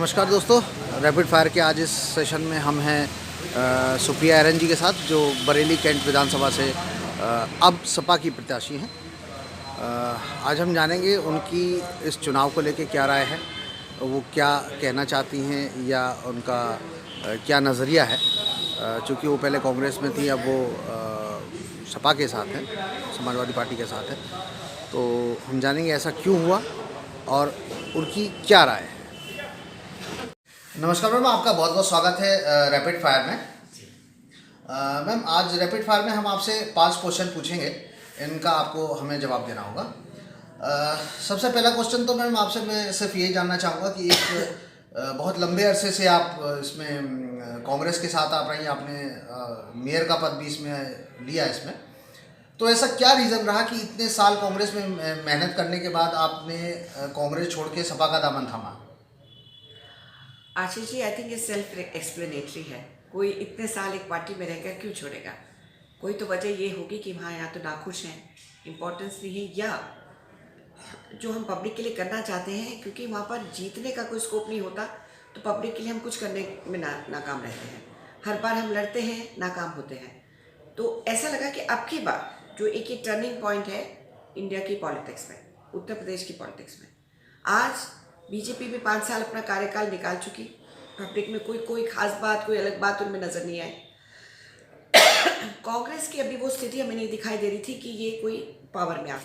नमस्कार दोस्तों, rapid fire के आज इस सेशन में हम हैं सुप्रिया एरन जी के साथ, जो बरेली कैंट विधानसभा से अब सपा की प्रत्याशी हैं। आज हम जानेंगे उनकी इस चुनाव को लेकर क्या राय है, वो क्या कहना चाहती हैं या उनका क्या नज़रिया है। चूँकि वो पहले कांग्रेस में थी, अब वो सपा के साथ हैं, समाजवादी पार्टी के साथ है। तो हम जानेंगे ऐसा क्यों हुआ और उनकी क्या राय है। नमस्कार मैम, आपका बहुत बहुत स्वागत है रैपिड फायर में। मैम, आज रैपिड फायर में हम आपसे 5 क्वेश्चन पूछेंगे, इनका आपको हमें जवाब देना होगा। सबसे पहला क्वेश्चन तो मैम आपसे मैं सिर्फ यही जानना चाहूँगा कि एक बहुत लंबे अरसे से आप इसमें कांग्रेस के साथ आप रही, आपने मेयर का पद भी इसमें लिया इसमें, तो ऐसा क्या रीज़न रहा कि इतने साल कांग्रेस में मेहनत करने के बाद आपने कांग्रेस छोड़ के सपा का दामन थामा? आशीष जी, आई थिंक ये सेल्फ एक्सप्लेनेटरी है। कोई इतने साल एक पार्टी में रहकर क्यों छोड़ेगा? कोई तो वजह ये होगी कि वहाँ या तो नाखुश हैं, इम्पोर्टेंस नहीं है, या जो हम पब्लिक के लिए करना चाहते हैं, क्योंकि वहाँ पर जीतने का कोई स्कोप नहीं होता, तो पब्लिक के लिए हम कुछ करने में नाकाम रहते हैं। हर बार हम लड़ते हैं, नाकाम होते हैं। तो ऐसा लगा कि अब की बार जो एक ये टर्निंग पॉइंट है इंडिया की पॉलिटिक्स में, उत्तर प्रदेश की पॉलिटिक्स में, आज बीजेपी भी 5 साल अपना कार्यकाल निकाल चुकी, पब्लिक में कोई खास बात, कोई अलग बात उनमें नज़र नहीं आई। कांग्रेस की अभी वो स्थिति हमें नहीं दिखाई दे रही थी कि ये कोई पावर में आ।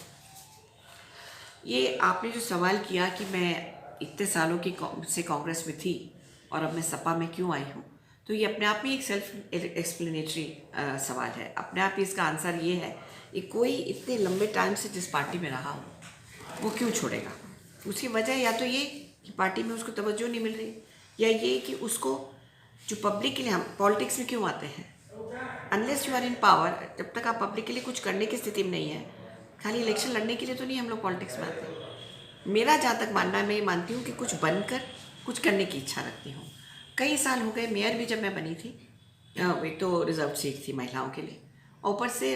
ये आपने जो सवाल किया कि मैं इतने सालों की से कांग्रेस में थी और अब मैं सपा में क्यों आई हूँ, तो ये अपने आप में एक सेल्फ एक्सप्लेनेटरी सवाल है। अपने आप ही इसका आंसर ये है कि कोई इतने लंबे टाइम से जिस पार्टी में रहा हो वो क्यों छोड़ेगा। उसकी वजह या तो ये कि पार्टी में उसको तवज्जो नहीं मिल रही, या ये कि उसको जो पब्लिक के लिए, हम पॉलिटिक्स में क्यों आते हैं, unless you are in power, जब तक आप पब्लिक के लिए कुछ करने की स्थिति में नहीं है, खाली इलेक्शन लड़ने के लिए तो नहीं हम लोग पॉलिटिक्स में आते। मेरा जहाँ तक मानना है, मैं ये मानती हूँ कि कुछ बनकर कुछ करने की इच्छा रखती हूँ। कई साल हो गए, मेयर भी जब मैं बनी थी, एक तो रिजर्व सीट थी महिलाओं के लिए, ऊपर से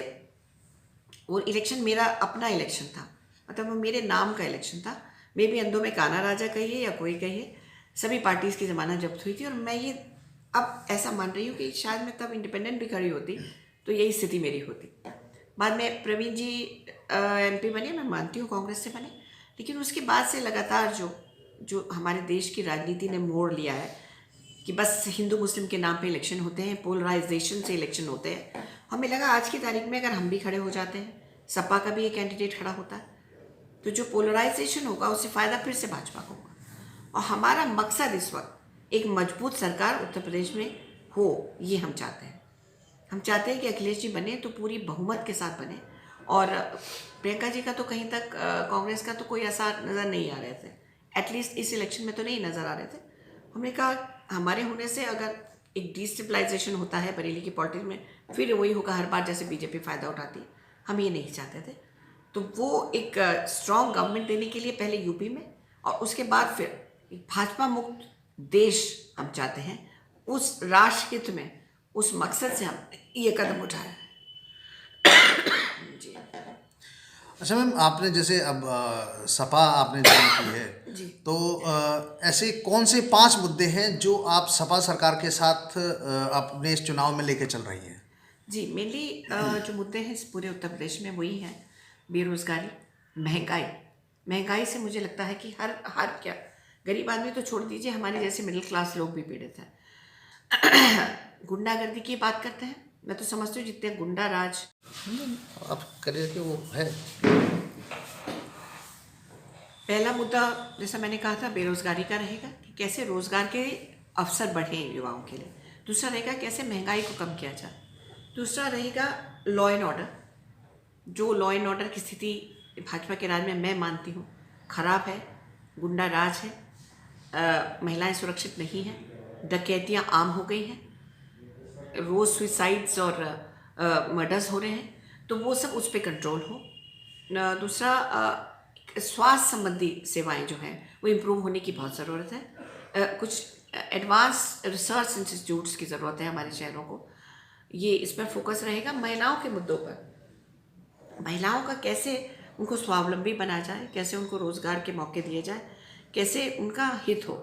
वो इलेक्शन मेरा अपना इलेक्शन था, मतलब वो मेरे नाम का इलेक्शन था। मे भी अंधों में काना राजा कहिए या कोई कहिए, सभी पार्टीज़ की ज़मानत जब्त हुई थी। और मैं ये अब ऐसा मान रही हूँ कि शायद मैं तब इंडिपेंडेंट भी खड़ी होती तो यही स्थिति मेरी होती। बाद में प्रवीण जी एमपी बने, मैं मानती हूँ कांग्रेस से बने, लेकिन उसके बाद से लगातार जो हमारे देश की राजनीति ने मोड़ लिया है कि बस हिंदू मुस्लिम के नाम पे इलेक्शन होते हैं, पोलराइजेशन से इलेक्शन होते हैं। हमें लगा आज की तारीख में अगर हम भी खड़े हो जाते हैं, सपा का भी एक कैंडिडेट खड़ा होता है, तो जो पोलराइजेशन होगा उससे फ़ायदा फिर से भाजपा को होगा। और हमारा मकसद इस वक्त एक मजबूत सरकार उत्तर प्रदेश में हो, ये हम चाहते हैं। हम चाहते हैं कि अखिलेश जी बने तो पूरी बहुमत के साथ बने, और प्रियंका जी का तो कहीं तक कांग्रेस का तो कोई असर नज़र नहीं आ रहे थे, एटलीस्ट इस इलेक्शन में तो नहीं नज़र आ रहे थे। हमने कहा हमारे होने से अगर एक डिस्टेबलाइजेशन होता है बरेली की पॉलिटिक्स में, फिर वही होगा हर बार जैसे बीजेपी फ़ायदा उठाती है। हम ये नहीं चाहते थे। तो वो एक स्ट्रॉन्ग गवर्नमेंट देने के लिए पहले यूपी में, और उसके बाद फिर एक भाजपा मुक्त देश हम चाहते हैं। उस राष्ट्र हित में, उस मकसद से हम ये कदम उठाया है। जी। अच्छा मैम, आपने जैसे अब सपा आपने ज्वाइन की है जी। तो ऐसे कौन से 5 मुद्दे हैं जो आप सपा सरकार के साथ अपने इस चुनाव में लेके चल रही हैं? जी, मेनली जो मुद्दे हैं इस पूरे उत्तर प्रदेश में वही हैं, बेरोज़गारी, महंगाई से मुझे लगता है कि हर क्या, गरीब आदमी तो छोड़ दीजिए, हमारे जैसे मिडिल क्लास लोग भी पीड़ित हैं। गुंडागर्दी की बात करते हैं, मैं तो समझती हूँ जितने गुंडा राज आप करिए कि वो है। पहला मुद्दा जैसा मैंने कहा था बेरोज़गारी का रहेगा कि कैसे रोज़गार के अवसर बढ़ें युवाओं के लिए। दूसरा रहेगा कैसे महंगाई को कम किया जाए। दूसरा रहेगा लॉ एंड ऑर्डर। जो लॉ एंड ऑर्डर की स्थिति भाजपा के राज में मैं मानती हूँ खराब है, गुंडा राज है, महिलाएं सुरक्षित नहीं हैं, डकैतियाँ आम हो गई हैं, रोज़ सुसाइड्स और मर्डर्स हो रहे हैं, तो वो सब उस पर कंट्रोल हो। दूसरा स्वास्थ्य संबंधी सेवाएं जो हैं वो इम्प्रूव होने की बहुत ज़रूरत है। कुछ एडवांस रिसर्च इंस्टीट्यूट्स की ज़रूरत है हमारे शहरों को। ये इस पर फोकस रहेगा। महिलाओं के मुद्दों पर, महिलाओं का कैसे उनको स्वावलंबी बनाया जाए, कैसे उनको रोज़गार के मौके दिए जाए, कैसे उनका हित हो।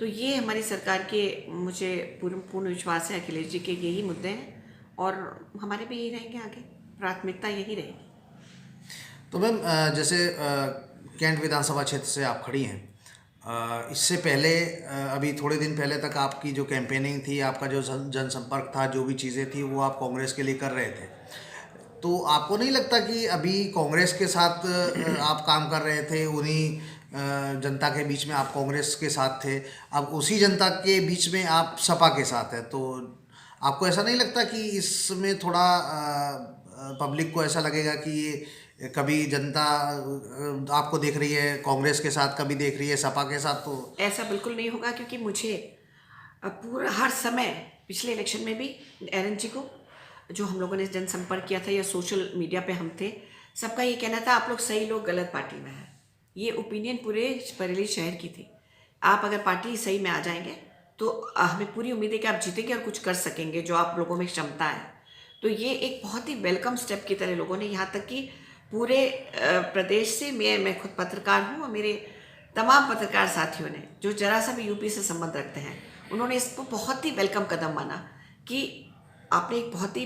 तो ये हमारी सरकार के, मुझे पूर्ण विश्वास है अखिलेश जी के यही मुद्दे हैं और हमारे भी यही रहेंगे आगे, प्राथमिकता यही रहेगी। तो मैम जैसे कैंट विधानसभा क्षेत्र से आप खड़ी हैं, इससे पहले अभी थोड़े दिन पहले तक आपकी जो कैंपेनिंग थी, आपका जो जनसंपर्क था, जो भी चीज़ें थी वो आप कांग्रेस के लिए कर रहे थे। तो आपको नहीं लगता कि अभी कांग्रेस के साथ आप काम कर रहे थे, उन्हीं जनता के बीच में आप कांग्रेस के साथ थे, अब उसी जनता के बीच में आप सपा के साथ हैं, तो आपको ऐसा नहीं लगता कि इसमें थोड़ा पब्लिक को ऐसा लगेगा कि ये कभी जनता आपको देख रही है कांग्रेस के साथ, कभी देख रही है सपा के साथ? तो ऐसा बिल्कुल नहीं होगा, क्योंकि मुझे पूरा हर समय, पिछले इलेक्शन में भी एरन जी को जो हम लोगों ने जनसंपर्क किया था या सोशल मीडिया पे हम थे, सबका ये कहना था आप लोग सही लोग गलत पार्टी में हैं। ये ओपिनियन पूरे बरेली शहर की थी। आप अगर पार्टी सही में आ जाएंगे तो हमें पूरी उम्मीद है कि आप जीतेंगे और कुछ कर सकेंगे, जो आप लोगों में क्षमता है। तो ये एक बहुत ही वेलकम स्टेप की तरह लोगों ने, यहाँ तक कि पूरे प्रदेश से, मैं खुद पत्रकार हूँ और मेरे तमाम पत्रकार साथियों ने जो जरा सा भी यूपी से संबंध रखते हैं, उन्होंने इसको बहुत ही वेलकम कदम माना कि आपने एक बहुत ही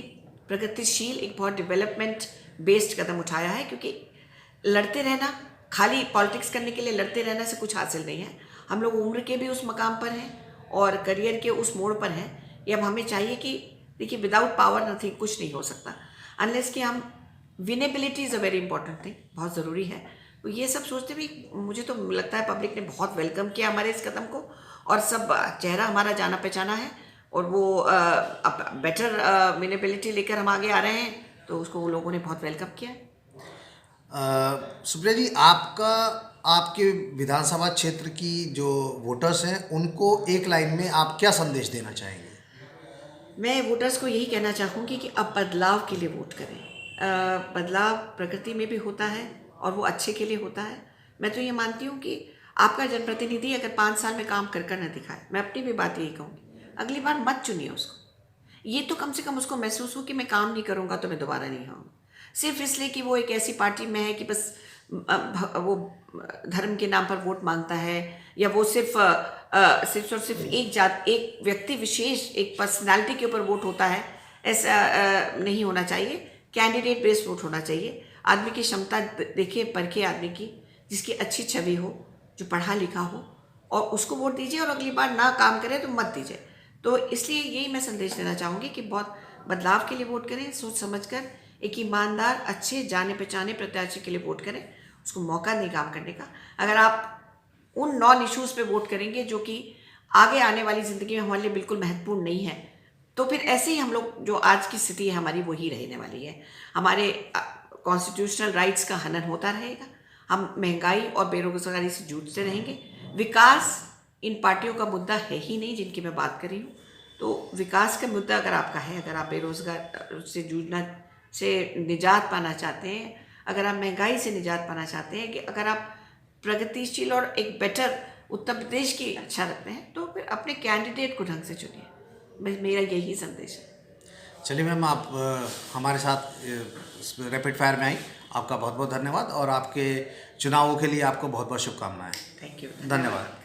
प्रगतिशील, एक बहुत डेवलपमेंट बेस्ड कदम उठाया है। क्योंकि लड़ते रहना, खाली पॉलिटिक्स करने के लिए लड़ते रहने से कुछ हासिल नहीं है। हम लोग उम्र के भी उस मकाम पर हैं और करियर के उस मोड़ पर हैं। ये अब हमें चाहिए कि देखिए, विदाउट पावर नथिंग, कुछ नहीं हो सकता अनलेस कि हम, winnability is a very important thing, बहुत ज़रूरी है। तो ये सब सोचते हुए मुझे तो लगता है पब्लिक ने बहुत वेलकम किया हमारे इस कदम को, और सब चेहरा हमारा जाना पहचाना है और वो अब बेटर विनेबिलिटी लेकर हम आगे आ रहे हैं, तो उसको वो लोगों ने बहुत वेलकम किया है। सुप्रिया जी, आपके विधानसभा क्षेत्र की जो वोटर्स हैं उनको एक लाइन में आप क्या संदेश देना चाहेंगे? मैं वोटर्स को यही कहना चाहूँगी कि अब बदलाव के लिए वोट करें। बदलाव प्रकृति में भी होता है और वो अच्छे के लिए होता है। मैं तो ये मानती हूँ कि आपका जनप्रतिनिधि अगर 5 साल में काम कर न दिखाए, मैं अपनी भी बात यही कहूँगी, अगली बार मत चुनिए उसको। ये तो कम से कम उसको महसूस हो कि मैं काम नहीं करूँगा तो मैं दोबारा नहीं आऊँगा, सिर्फ इसलिए कि वो एक ऐसी पार्टी में है कि बस वो धर्म के नाम पर वोट मांगता है, या वो सिर्फ सिर्फ और सिर्फ एक जात, एक व्यक्ति विशेष, एक पर्सनालिटी के ऊपर वोट होता है। ऐसा नहीं होना चाहिए। कैंडिडेट बेस्ड वोट होना चाहिए। आदमी की क्षमता देखिए, परखे आदमी की, जिसकी अच्छी छवि हो, जो पढ़ा लिखा हो, और उसको वोट दीजिए, और अगली बार ना काम करे तो मत दीजिए। तो इसलिए यही मैं संदेश देना चाहूँगी कि बहुत बदलाव के लिए वोट करें, सोच समझ कर, एक ईमानदार, अच्छे, जाने पहचाने प्रत्याशी के लिए वोट करें, उसको मौका दें काम करने का। अगर आप उन नॉन इश्यूज़ पे वोट करेंगे जो कि आगे आने वाली ज़िंदगी में हमारे लिए बिल्कुल महत्वपूर्ण नहीं है, तो फिर ऐसे ही हम लोग, जो आज की स्थिति है हमारी, वही रहने वाली है। हमारे कॉन्स्टिट्यूशनल राइट्स का हनन होता रहेगा, हम महंगाई और बेरोजगारी से जूझते रहेंगे। विकास इन पार्टियों का मुद्दा है ही नहीं जिनकी मैं बात कर रही हूँ। तो विकास का मुद्दा अगर आपका है, अगर आप बेरोजगार से जूझना से निजात पाना चाहते हैं, अगर आप महंगाई से निजात पाना चाहते हैं, कि अगर आप प्रगतिशील और एक बेटर उत्तर प्रदेश की इच्छा रखते हैं, तो फिर अपने कैंडिडेट को ढंग से चुनिए। मेरा यही संदेश है। चलिए मैम, आप हमारे साथ रैपिड फायर में आई, आपका बहुत बहुत धन्यवाद, और आपके चुनावों के लिए आपको बहुत बहुत शुभकामनाएं। Thank you. धन्यवाद।